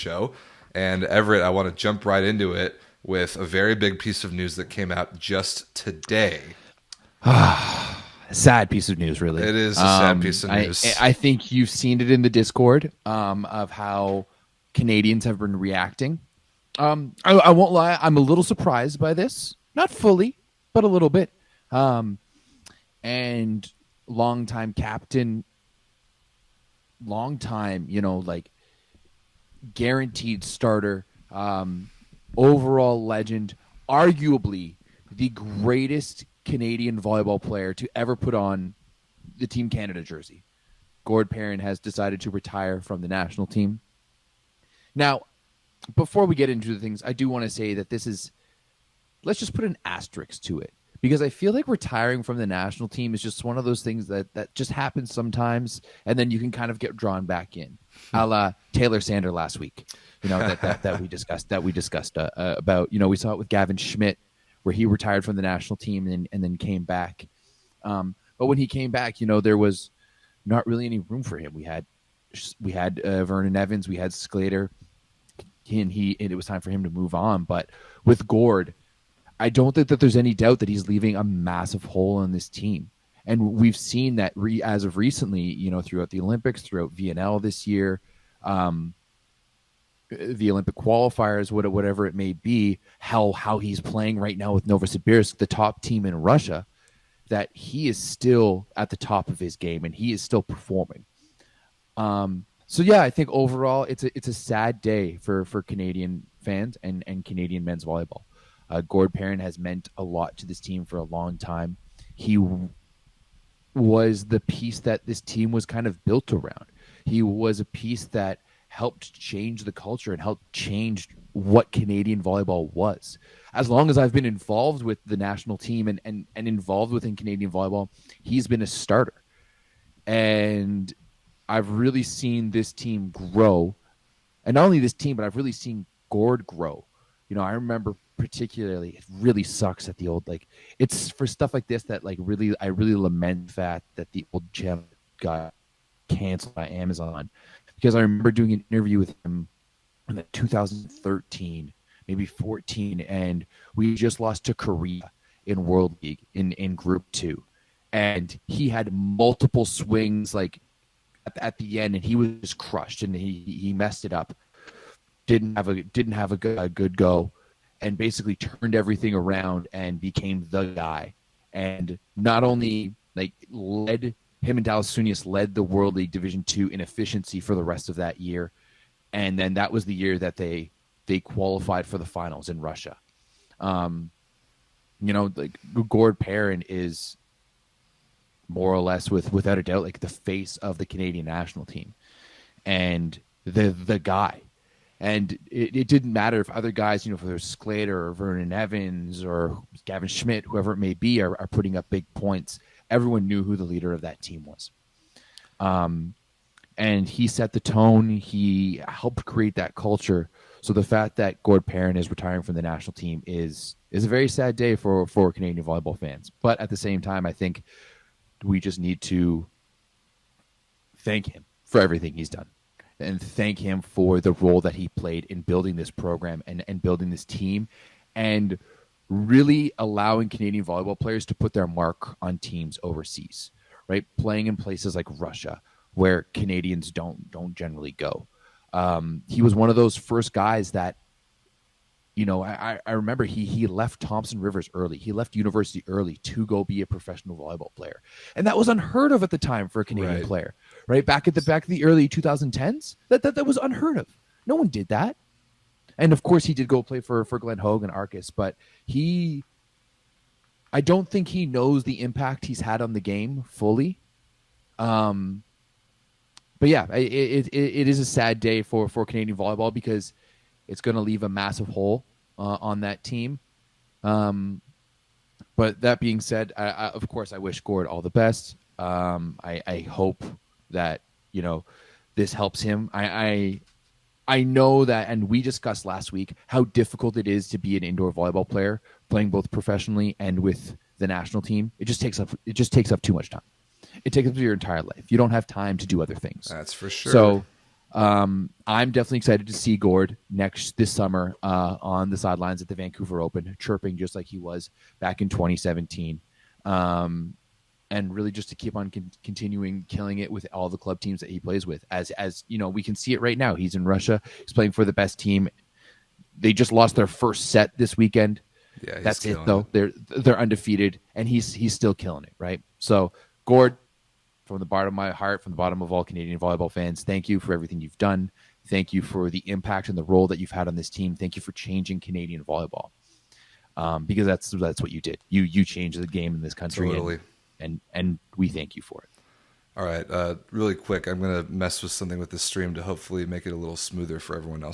show. And Everett, I want to jump right into it with a very big piece of news that came out just today. Sad piece of news, really. It is a sad piece of news. I think you've seen it in the Discord of how Canadians have been reacting. I won't lie, I'm a little surprised by this. Not fully, but a little bit. And longtime captain, like guaranteed starter, overall legend, arguably the greatest Canadian volleyball player to ever put on the Team Canada jersey. Gord Perrin has decided to retire from the national team. Now, before we get into the things, I do want to say that let's just put an asterisk to it, because I feel like retiring from the national team is just one of those things that just happens sometimes, and then you can kind of get drawn back in, a la Taylor Sander last week. That we discussed about. We saw it with Gavin Schmidt, where he retired from the national team and then came back. But when he came back, there was not really any room for him. We had Vernon Evans, we had Sclater, and it was time for him to move on. But with Gord, I don't think that there's any doubt that he's leaving a massive hole in this team. And we've seen that as of recently, throughout the Olympics, throughout VNL this year, the Olympic qualifiers, whatever it may be, how he's playing right now with Novosibirsk, the top team in Russia, that he is still at the top of his game and he is still performing. So yeah, I think overall it's a sad day for Canadian fans and Canadian men's volleyball. Gord Perrin has meant a lot to this team for a long time. He was the piece that this team was kind of built around. He was a piece that helped change the culture and helped change what Canadian volleyball was. As long as I've been involved with the national team and involved within Canadian volleyball, he's been a starter. And I've really seen this team grow. And not only this team, but I've really seen Gord grow. I remember particularly, it really sucks that the old, it's for stuff like this that I really lament the fact that the old channel got canceled by Amazon, because I remember doing an interview with him in 2013, maybe 14, and we just lost to Korea in World League in Group 2, and he had multiple swings at the end, and he was just crushed, and he messed it up, didn't have a good go, and basically turned everything around and became the guy, and not only led. Him and Dallas Sunius led the World League Division II in efficiency for the rest of that year. And then that was the year that they qualified for the finals in Russia. Gord Perrin is more or less, without a doubt, the face of the Canadian national team and the guy. And it didn't matter if other guys, whether it's Sclater or Vernon Evans or Gavin Schmidt, whoever it may be, are putting up big points. Everyone knew who the leader of that team was. And he set the tone. He helped create that culture. So the fact that Gord Perrin is retiring from the national team is a very sad day for Canadian volleyball fans. But at the same time, I think we just need to thank him for everything he's done and thank him for the role that he played in building this program and building this team and really allowing Canadian volleyball players to put their mark on teams overseas, right? Playing in places like Russia, where Canadians don't generally go. He was one of those first guys that, I remember he left Thompson Rivers early. He left university early to go be a professional volleyball player, and that was unheard of at the time for a Canadian player, right? Back at the early 2010s, that was unheard of. No one did that. And of course, he did go play for Glen Hogue and Arcus, but I don't think he knows the impact he's had on the game fully. But yeah, it is a sad day for Canadian volleyball because it's going to leave a massive hole on that team. But that being said, of course, I wish Gord all the best. I hope that this helps him. I know that, and we discussed last week how difficult it is to be an indoor volleyball player playing both professionally and with the national team. It just takes up too much time. It takes up your entire life. You don't have time to do other things. That's for sure. So I'm definitely excited to see Gord this summer on the sidelines at the Vancouver Open, chirping just like he was back in 2017. And really just to keep on continuing killing it with all the club teams that he plays with. As you know, we can see it right now. He's in Russia. He's playing for the best team. They just lost their first set this weekend. Yeah, that's it though. They're undefeated, and he's still killing it, right? So, Gord, from the bottom of my heart, from the bottom of all Canadian volleyball fans, thank you for everything you've done. Thank you for the impact and the role that you've had on this team. Thank you for changing Canadian volleyball, because that's what you did. You changed the game in this country. Totally. And we thank you for it. All right, really quick, I'm going to mess with something with the stream to hopefully make it a little smoother for everyone else.